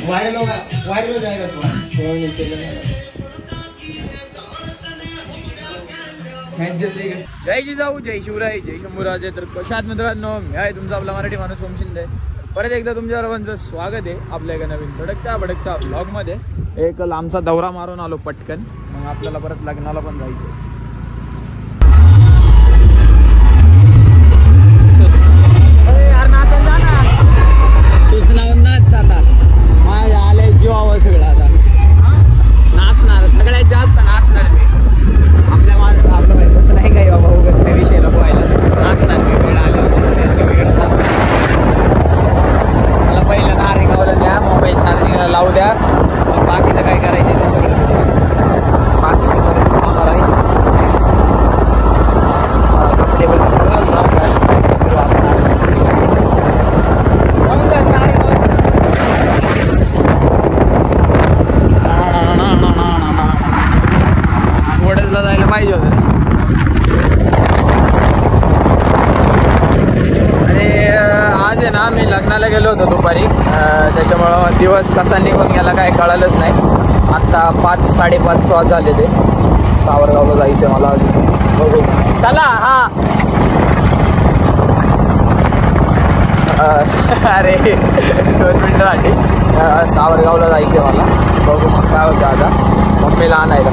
Viral जाएगा जय जिजाऊ, जय शिवराय, जय शंभूराजे. तर कशात मित्रांनो, मी आहे तुमचा आपला मराठी माणूस ओम शिंदे. परत एकदा तुमच्या सर्वांचं स्वागत आहे आपल्या एका नवीन भडकता ब्लॉगमध्ये. एक लांबचा दौरा मारून आलो पटकन, मग आपल्याला परत लग्नाला पण जायचं. माझ्या आले जीवावर सगळं आता नाचणार, सगळ्यात जास्त नाचणार मी. आपलं तसं नाही काही बाबा, उगाच काही विषय नको व्हायला. नाचणार मी, वेळ आल्यावर सगळीकडे नाचणार. मला पहिलं नारिंगावला द्या, मोबाईल चार्जिंगला लावू द्या, मग बाकीचं काय करायचं ते सगळं बाकीचे बरेच कामं राहील. कपडे जायला पाहिजे होतं. आणि आज आहे ना, मी लग्नाला गेलो होतो दुपारी, त्याच्यामुळं दिवस कसा निघून गेला काय कळालंच नाही. आत्ता 5-5:30 वाजता झाले ते. सावरगावला जायचं मला अजून, बघू चला. हा अरे 2 मिनिटासाठी सावरगावला जायचं मला, बघू मग काय होतं. आता मम्मीला आणायला